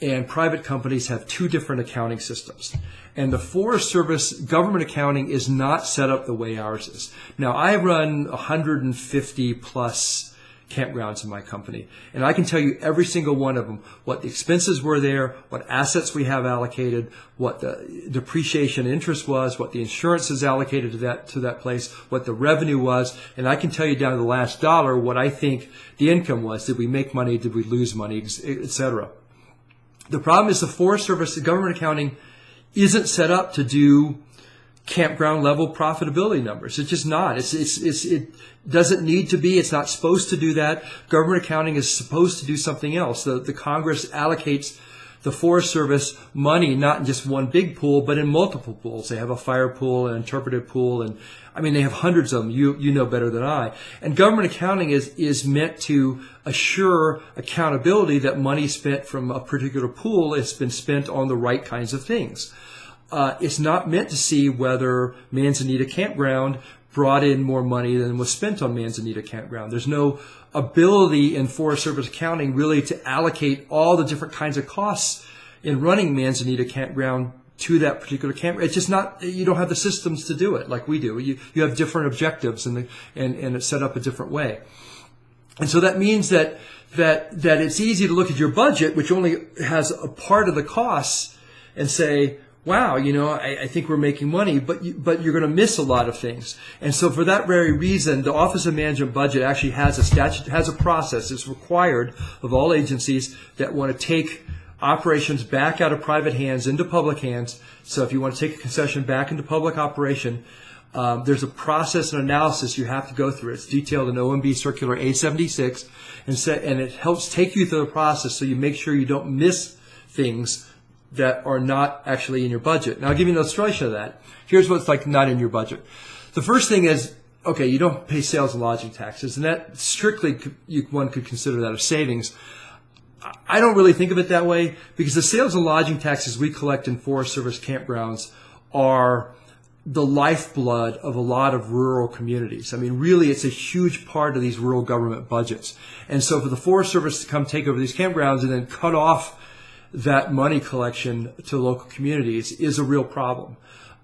and private companies have two different accounting systems. And the Forest Service government accounting is not set up the way ours is. Now, I run 150 plus campgrounds in my company, and I can tell you every single one of them, what the expenses were there, what assets we have allocated, what the depreciation interest was, what the insurance is allocated to that place, what the revenue was, and I can tell you down to the last dollar what I think the income was. Did we make money? Did we lose money? Etc. The problem is the Forest Service, the government accounting, isn't set up to do campground level profitability numbers. It's just not. It doesn't need to be. It's not supposed to do that. Government accounting is supposed to do something else. The Congress allocates the Forest Service money not in just one big pool, but in multiple pools. They have a fire pool, an interpretive pool, and they have hundreds of them. You know better than I. And government accounting is meant to assure accountability that money spent from a particular pool has been spent on the right kinds of things. It's not meant to see whether Manzanita Campground brought in more money than was spent on Manzanita Campground. There's no ability in Forest Service accounting really to allocate all the different kinds of costs in running Manzanita Campground to that particular campground. It's just not, you don't have the systems to do it like we do. You have different objectives and it's set up a different way. And so that means that it's easy to look at your budget, which only has a part of the costs, and say, wow, I think we're making money, but you're going to miss a lot of things. And so for that very reason, the Office of Management Budget actually has a process. It's required of all agencies that want to take operations back out of private hands into public hands. So if you want to take a concession back into public operation, there's a process and analysis you have to go through. It's detailed in OMB Circular A76, and it helps take you through the process so you make sure you don't miss things that are not actually in your budget. Now, I'll give you an illustration of that. Here's what's like not in your budget. The first thing is, okay, you don't pay sales and lodging taxes, and that strictly one could consider that a savings. I don't really think of it that way, because the sales and lodging taxes we collect in Forest Service campgrounds are the lifeblood of a lot of rural communities. Really, it's a huge part of these rural government budgets. And so for the Forest Service to come take over these campgrounds and then cut off that money collection to local communities is a real problem.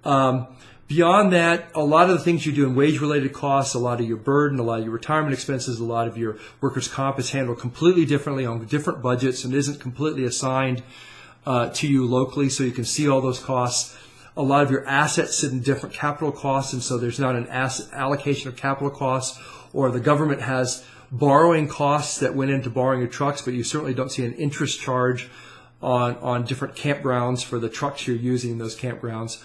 Beyond that, a lot of the things you do in wage-related costs, a lot of your burden, a lot of your retirement expenses, a lot of your workers' comp is handled completely differently on different budgets and isn't completely assigned to you locally, so you can see all those costs. A lot of your assets sit in different capital costs, and so there's not an allocation of capital costs, or the government has borrowing costs that went into borrowing your trucks, but you certainly don't see an interest charge on different campgrounds for the trucks you're using in those campgrounds.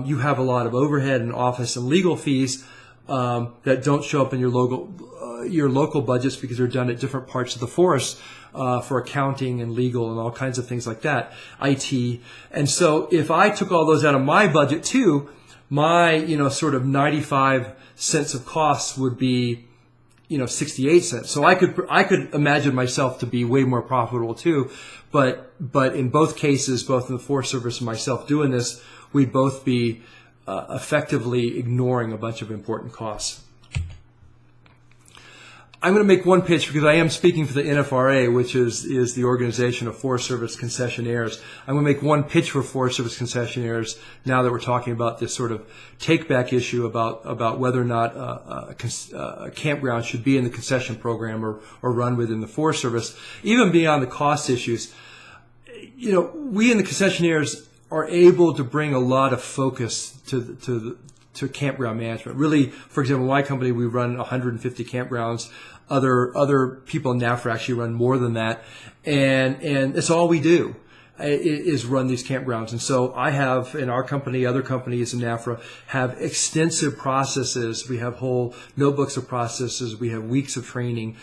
You have a lot of overhead and office and legal fees that don't show up in your local budgets because they're done at different parts of the forest for accounting and legal and all kinds of things like that, IT. And so if I took all those out of my budget too, my sort of 95 cents of costs would be 68 cents. So I could imagine myself to be way more profitable too. But in both cases, both in the Forest Service and myself doing this, we'd both be effectively ignoring a bunch of important costs. I'm going to make one pitch because I am speaking for the NFRA, which is the organization of Forest Service concessionaires. I'm going to make one pitch for Forest Service concessionaires now that we're talking about this sort of take-back issue about whether or not a campground should be in the concession program or run within the Forest Service. Even beyond the cost issues, we in the concessionaires are able to bring a lot of focus to campground management. Really, for example, my company, we run 150 campgrounds. Other people in NAFRA actually run more than that, and it's all we do. is run these campgrounds. And so I have, in our company, other companies in NAFRA have extensive processes. We have whole notebooks of processes. We have weeks of training.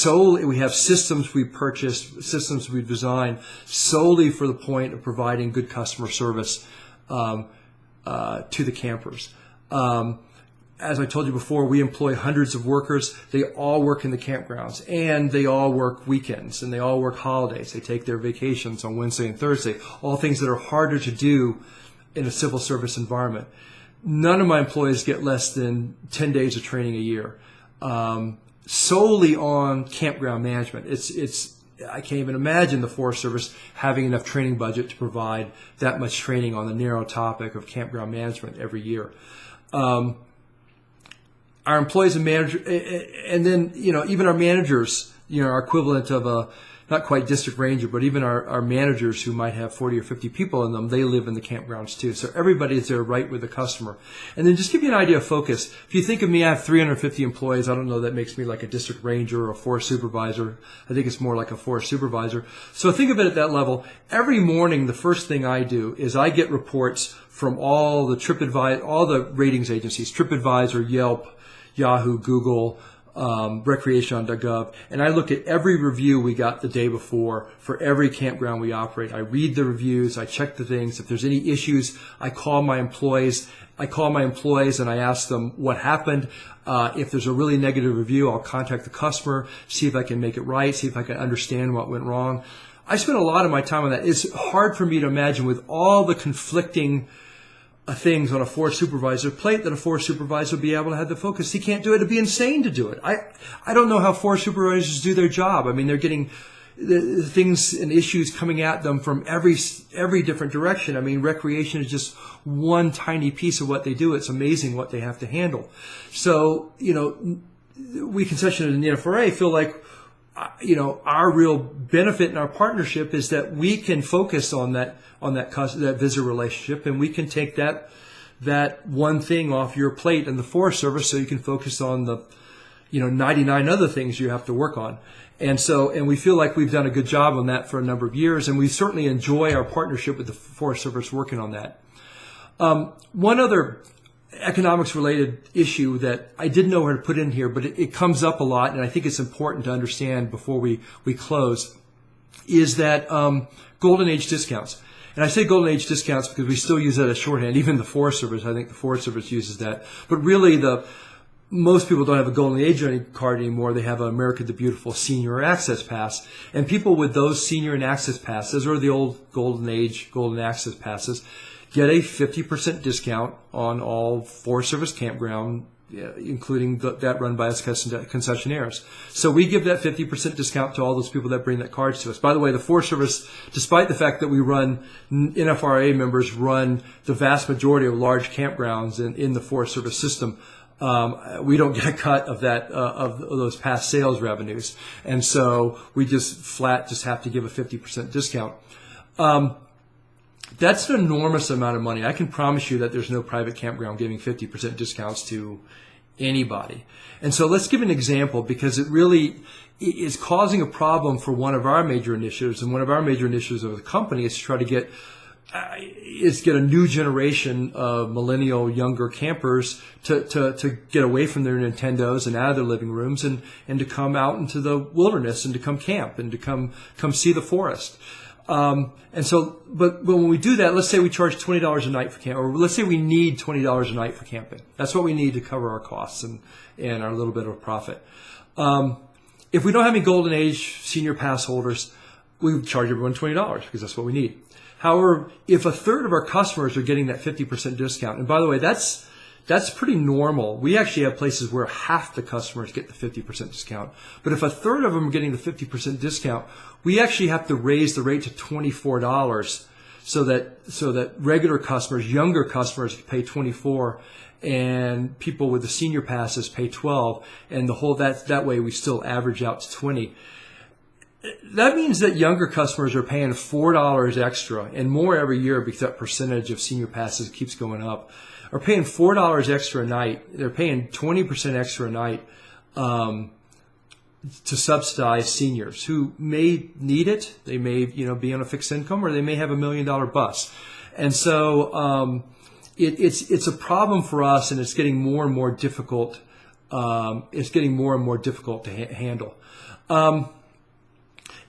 We have systems we purchased, systems we designed solely for the point of providing good customer service to the campers. As I told you before, we employ hundreds of workers. They all work in the campgrounds, and they all work weekends, and they all work holidays. They take their vacations on Wednesday and Thursday, all things that are harder to do in a civil service environment. None of my employees get less than 10 days of training a year, solely on campground management. I can't even imagine the Forest Service having enough training budget to provide that much training on the narrow topic of campground management every year. Our employees and managers, and then, even our managers, our equivalent of a, not quite district ranger, but even our managers who might have 40 or 50 people in them, they live in the campgrounds too. So everybody is there right with the customer. And then just give you an idea of focus. If you think of me, I have 350 employees. I don't know, that makes me like a district ranger or a forest supervisor. I think it's more like a forest supervisor. So think of it at that level. Every morning, the first thing I do is I get reports from all the all the ratings agencies, TripAdvisor, Yelp, Yahoo, Google, recreation.gov, and I look at every review we got the day before for every campground we operate. I read the reviews, I check the things. If there's any issues, I call my employees and I ask them what happened. If there's a really negative review, I'll contact the customer, see if I can make it right, see if I can understand what went wrong. I spend a lot of my time on that. It's hard for me to imagine, with all the conflicting things on a forest supervisor plate, that a forest supervisor would be able to have the focus. He can't do it. It'd be insane to do it. I don't know how forest supervisors do their job. I mean, they're getting the things and issues coming at them from every different direction. I mean, recreation is just one tiny piece of what they do. It's amazing what they have to handle. So, we concessionaires in the NFRA feel like, our real benefit in our partnership is that we can focus on that visitor relationship, and we can take that one thing off your plate in the Forest Service, so you can focus on the 99 other things you have to work on. And we feel like we've done a good job on that for a number of years, and we certainly enjoy our partnership with the Forest Service working on that. One other economics-related issue that I didn't know where to put in here, but it comes up a lot, and I think it's important to understand before we close, is that golden age discounts. And I say golden age discounts because we still use that as shorthand. Even the Forest Service, I think the Forest Service uses that. But really, most people don't have a golden age card anymore. They have an America the Beautiful Senior Access Pass. And people with those senior and access passes, or the old golden age, golden access passes, get a 50% discount on all Forest Service campground, including that run by us concessionaires. So we give that 50% discount to all those people that bring that cards to us. By the way, the Forest Service, despite the fact that we run, NFRA members run the vast majority of large campgrounds in the Forest Service system, we don't get a cut of that of those past sales revenues, and so we just have to give a 50% discount. That's an enormous amount of money. I can promise you that there's no private campground giving 50% discounts to anybody. And so let's give an example, because it really is causing a problem for one of our major initiatives. And one of our major initiatives of the company is to try to get a new generation of millennial younger campers to get away from their Nintendos and out of their living rooms and to come out into the wilderness and to come camp and to come see the forest. But when we do that, let's say we charge $20 a night for camp, or let's say we need $20 a night for camping. That's what we need to cover our costs and our little bit of a profit. If we don't have any golden age senior pass holders, we charge everyone $20 because that's what we need. However, if a third of our customers are getting that 50% discount, and by the way, that's pretty normal. We actually have places where half the customers get the 50% discount. But if a third of them are getting the 50% discount, we actually have to raise the rate to $24 so that regular customers, younger customers, pay $24, and people with the senior passes pay $12, and that way we still average out to $20. That means that younger customers are paying $4 extra and more every year, because that percentage of senior passes keeps going up. Are paying $4 extra a night. They're paying 20% extra a night to subsidize seniors who may need it. They may, be on a fixed income, or they may have $1 million bus. And so it's a problem for us, and it's getting more and more difficult. To handle.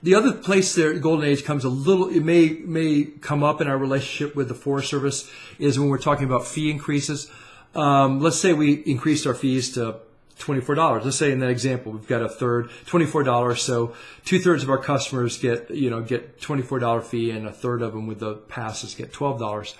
The other place there, Golden Age comes a little. It may come up in our relationship with the Forest Service is when we're talking about fee increases. Let's say we increased our fees to $24. Let's say in that example, we've got a third, $24. So 2/3 of our customers get $24 fee, and a third of them with the passes get $12.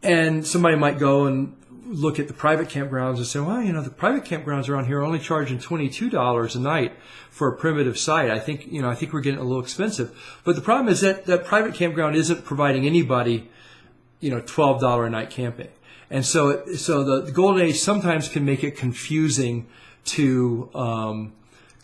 And somebody might go and look at the private campgrounds and say, well, the private campgrounds around here are only charging $22 a night for a primitive site. I think we're getting a little expensive. But the problem is that private campground isn't providing anybody, $12 a night camping. And so the Golden Age sometimes can make it confusing to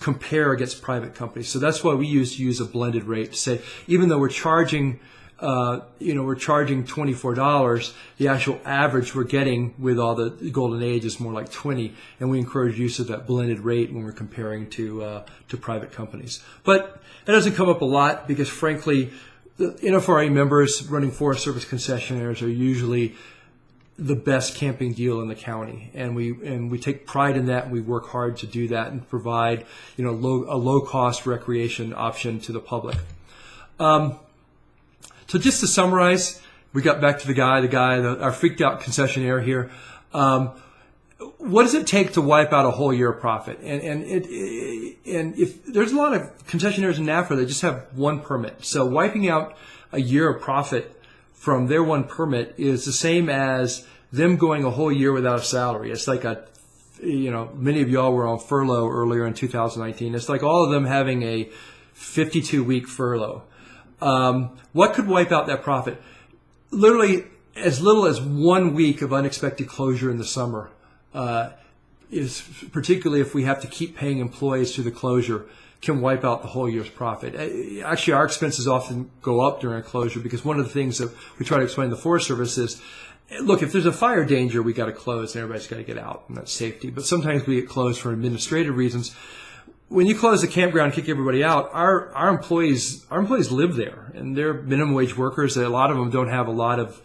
compare against private companies. So that's why we use a blended rate to say, even though we're charging $24, the actual average we're getting with all the Golden Age is more like 20, and we encourage use of that blended rate when we're comparing to private companies. But that doesn't come up a lot because, frankly, the NFRA members running Forest Service concessionaires are usually the best camping deal in the county, and we take pride in that, and we work hard to do that and provide a low cost recreation option to the public. So just to summarize, we got back to our freaked out concessionaire here. What does it take to wipe out a whole year of profit? And if there's a lot of concessionaires in NAFRA that just have one permit, so wiping out a year of profit from their one permit is the same as them going a whole year without a salary. It's like many of y'all were on furlough earlier in 2019. It's like all of them having a 52-week furlough. What could wipe out that profit? Literally, as little as 1 week of unexpected closure in the summer, is particularly if we have to keep paying employees through the closure, can wipe out the whole year's profit. Actually, our expenses often go up during a closure because one of the things that we try to explain to the Forest Service is, look, if there's a fire danger, we got to close and everybody's got to get out, and that's safety. But sometimes we get closed for administrative reasons. When you close the campground and kick everybody out, our employees live there, and they're minimum wage workers. A lot of them don't have a lot of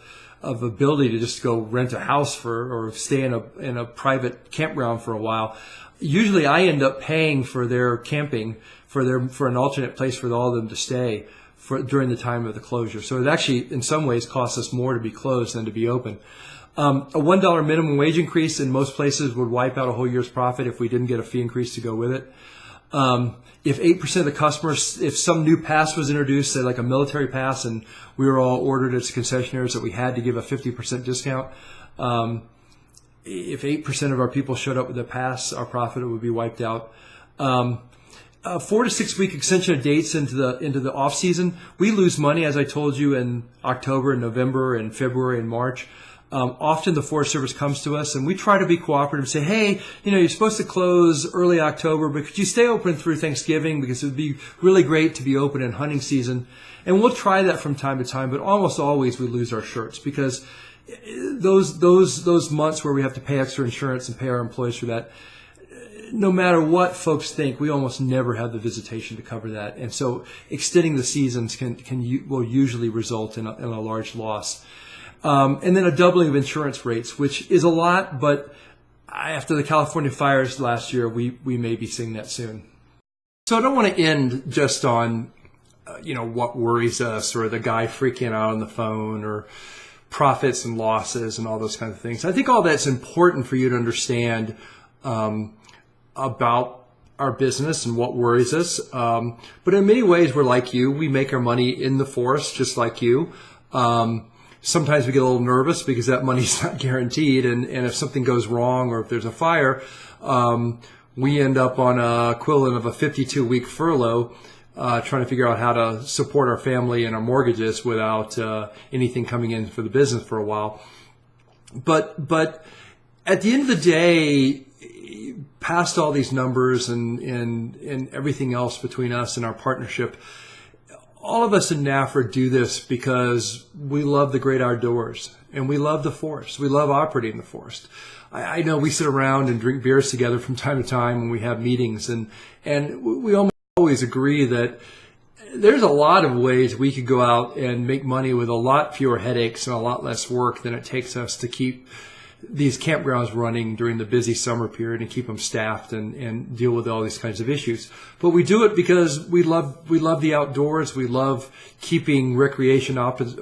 ability to just go rent a house or stay in a private campground for a while. Usually I end up paying for their camping, for an alternate place for all of them to stay during the time of the closure. So it actually, in some ways, costs us more to be closed than to be open. A $1 minimum wage increase in most places would wipe out a whole year's profit if we didn't get a fee increase to go with it. If 8% of the customers, if some new pass was introduced, say like a military pass, and we were all ordered as concessionaires that we had to give a 50% discount, if 8% of our people showed up with a pass, our profit would be wiped out. 4 to 6 week extension of dates into the off season, we lose money, as I told you, in October and November and February and March. Often the Forest Service comes to us and we try to be cooperative and say, hey, you're supposed to close early October, but could you stay open through Thanksgiving, because it would be really great to be open in hunting season. And we'll try that from time to time, but almost always we lose our shirts, because those months where we have to pay extra insurance and pay our employees for that, no matter what folks think, we almost never have the visitation to cover that. And so extending the seasons will usually result in a large loss. And then a doubling of insurance rates, which is a lot, but after the California fires last year, we may be seeing that soon. So I don't want to end just on, what worries us, or the guy freaking out on the phone, or profits and losses and all those kinds of things. I think all that's important for you to understand about our business and what worries us. But in many ways, we're like you. We make our money in the forest, just like you. Sometimes we get a little nervous because that money's not guaranteed, and if something goes wrong, or if there's a fire, we end up on a equivalent of a 52-week furlough, trying to figure out how to support our family and our mortgages without anything coming in for the business for a while. But at the end of the day, past all these numbers and everything else between us and our partnership, all of us in NAFRA do this because we love the great outdoors and we love the forest. We love operating the forest. I know we sit around and drink beers together from time to time when we have meetings, and we always agree that there's a lot of ways we could go out and make money with a lot fewer headaches and a lot less work than it takes us to keep these campgrounds running during the busy summer period and keep them staffed and deal with all these kinds of issues. But we do it because we love the outdoors. We love keeping recreation options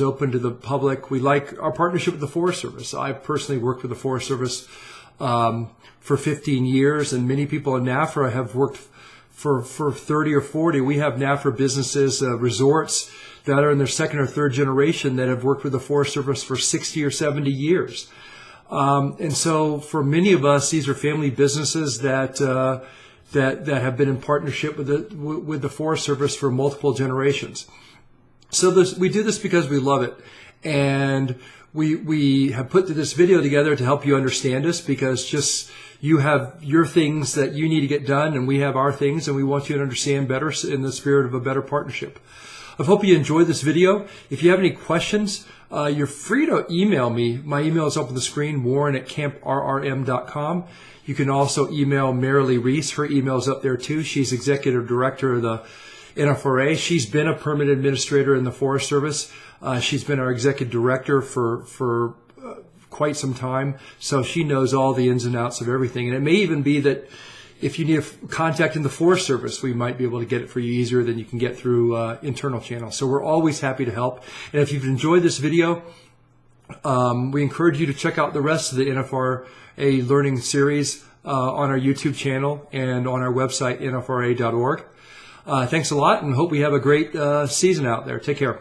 open to the public. We like our partnership with the Forest Service. I've personally worked with the Forest Service for 15 years, and many people in NAFRA have worked for 30 or 40. We have NAFRA businesses, resorts that are in their second or third generation that have worked with the Forest Service for 60 or 70 years. And so for many of us, these are family businesses that have been in partnership with the Forest Service for multiple generations. So we do this because we love it. And we have put this video together to help you understand us, because just you have your things that you need to get done, and we have our things, and we want you to understand better in the spirit of a better partnership. I hope you enjoyed this video. If you have any questions, you're free to email me. My email is up on the screen, warren@camprrm.com. You can also email Marilee Reese. Her email is up there too. She's Executive Director of the NFRA. She's been a permanent administrator in the Forest Service. She's been our Executive Director for quite some time, so she knows all the ins and outs of everything. And it may even be that if you need a contact in the Forest Service, we might be able to get it for you easier than you can get through internal channels. So we're always happy to help. And if you've enjoyed this video, we encourage you to check out the rest of the NFRA learning series on our YouTube channel and on our website, nfra.org. Thanks a lot, and hope we have a great season out there. Take care.